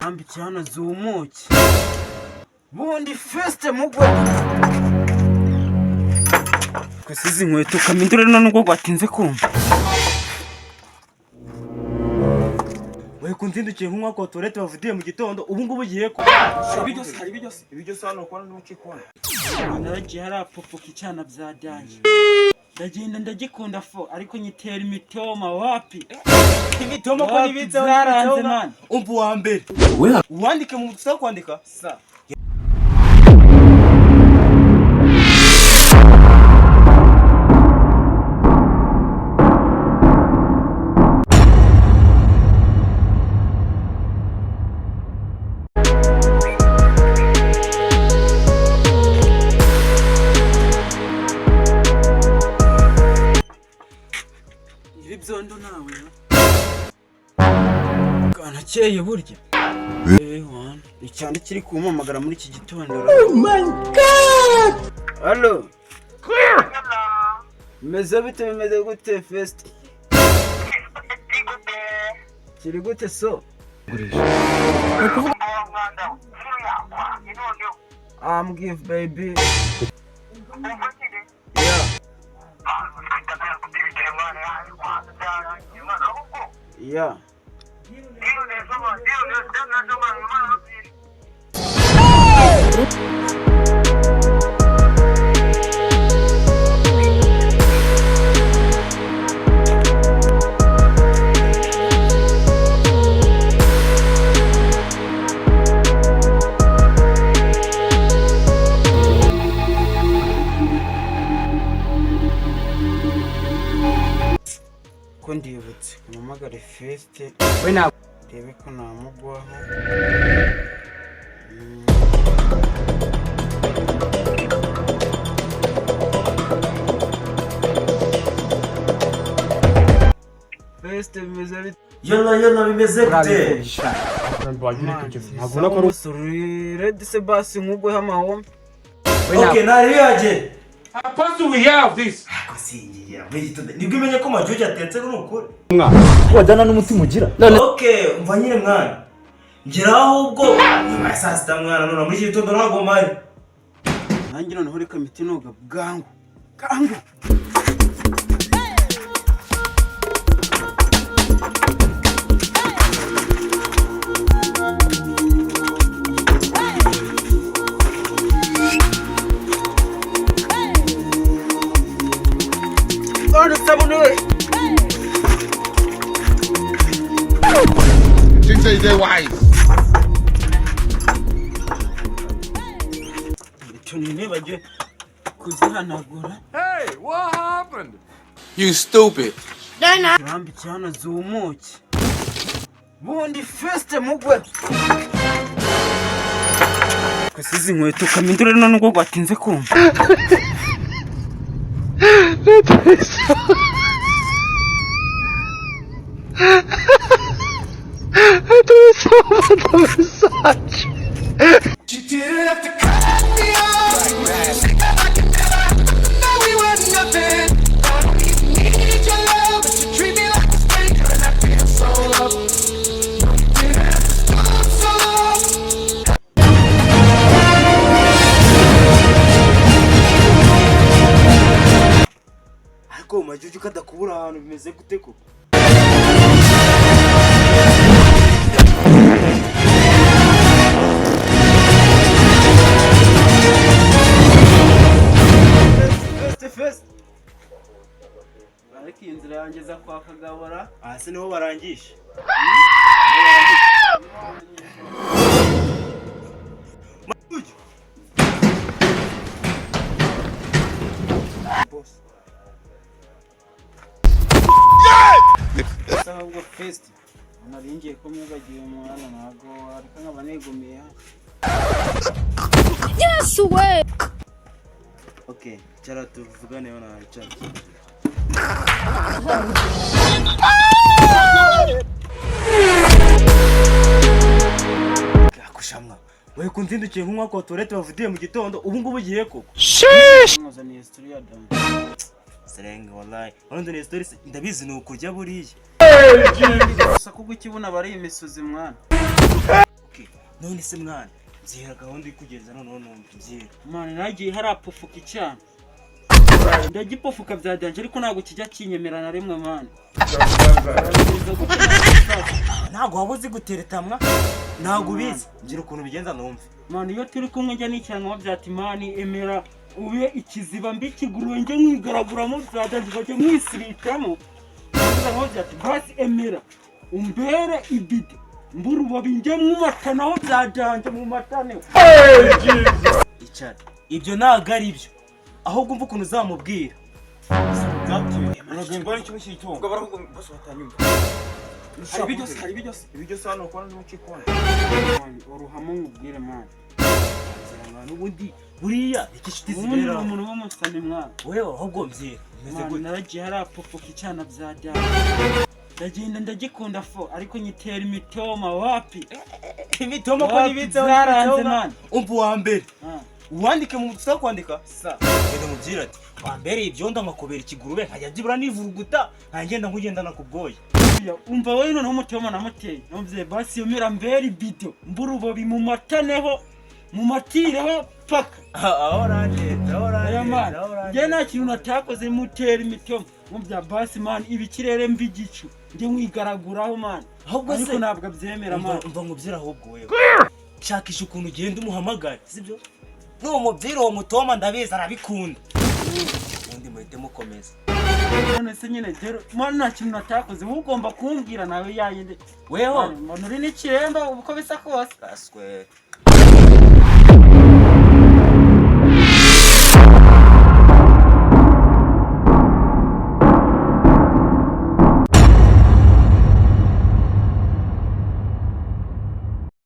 Kirambi cyana zumuki. Bundi feste mugwe. Kwesizi nkweto kamindure none ngo gwatinze kumva. We kunzindukiye nk'umwa ko Gutereta bavudiye mu gitondo ubu ngubu giye ko. Ibyo sano kwa n'uki kona. Naragiye harapopoka icyana byadanje. Ndagenda ndagikunda fo ariko nyitera imitoma wapi? Imitoma ko nibitse zaranze man. Umva wa mbere. Wandike mu mutsa kwandika? Sa. Ibyondo nawe kana cyeye burya wana icyandi kiri kumpamagara muri iki gitondo. Oh my god, allo meze bite meze gute fest kiri gute so I'm give baby yeah. Ko ndibutse kumamagara feste we na rebe ko namugwaho. Feste bimeze bite? Yalla bimeze gute? Ntabwo nakora red se basi nkugwe hamahome. Okay, nari yaje. How fast do we have this? Akosingiye. Nibwo imenye ko majoje atetse n'ukuri. Wadana n'umutima ugira. Okay, umva nyine mwana. Ngiraho ubwo nyuma saa sita mwana none muri gitondo ntago mari. Nanjye noneho reka mitinoga bwangu. Kangu. They wise. Hey, what happened? You stupid. Kirambi cyana zumuki. Bundi feste mugwe. Kwesizi nkweto kamindure none ngo gwatinze kumva. Massage. She didn't have to cut me off. No, we were nothing. I don't even need your love, but you treat me like a stranger, and I feel so loved. No, you didn't have to stop so long. Ariko majoje kadakubura ahantu bimeze gute ko? Ariko inzira yangeza kwa Kagabura Hasi niho barangisha. Majoje. Boss. Ahubwo fest naringiye ko mwibagiwe mwana ntago ariko nkaba negumiye. Yes way. Okay, cyara tuvugane wana cyane. Gakushamwa. We kunzindukiye nk'umwa ko Gutereta bavudiye mu gitondo ubu ngubu giye koko. Sheesh. Ngazaniye story ya Dan. Serenga wallahi. Wanda ni story ndabizi ni ukurya buriye. Gusa kubwo ikibuna bari imisozi mwana. Okay. none se mwana byera gahunda ikugenza noneho numva byera mwana nagiye harapufuka icyana ndagipufuka byadanje ariko ntabwo kijya kinyemera na rimwe mwana ntabwo wabuze gutereta mwa ntabwo ubizi ngira ukuntu bigenza numve mwana iyo turi kumwe njya n'icyanwa byati mani emera ube ikiziba mbikiguruwe njye mwigaraguramo byadanje bajye mwisirikamo ntabwo byati basi emera umbere ibidi mburu babinje mumatanaho byadanje mu mataneho icyari ibyo ntabwo ari byo ahubwo umva ukuntu uzamubwira uragenda n'icyo cy'itongo ubwo baravuga bose batanyumva hari ibyo hano ukora n'umukikona uruhamo nkubwire mwana n'ubundi buriya iki shiti umuntu zibera umuntu w'umusani mwana wewe ahubwo mbyera umeze gute naragiye harapufuka icyana byadanje ndagenda ndagikunda fo ariko nyitera imitoma wapi imitoma ko nibitseho zaranze mwana umva uwa mbere uwandike mu mutwe kwandika sa ngenda mubyira ati wambereye ibyondo nkakobera ikigurube nkajya byibura nivuruguta nkagenda nkugendana ku bwoya umva wowe noneho umutoma namuteye numvye basi yomera mbere bido mburubo bimumataneho mumatireho paka ahoranje njye nta kintu natakoze mutera imitoma mubya basi man ibikirere mbigicu njye mwigaraguraho man ahubwo se ariko ntabwo abyemera man umva ngubyira ahubwo wewe shakisha ukuntu ugenda umuhamagara sibyo n'umubyira uwo mutoma ndabizi arabikunda ubundi muhite mukomeza none se nyine rero man nta kintu natakoze wowe ugomba kumbwira nawe yayinde weho mbona uri n'ikiremba uko bisa kose kaswe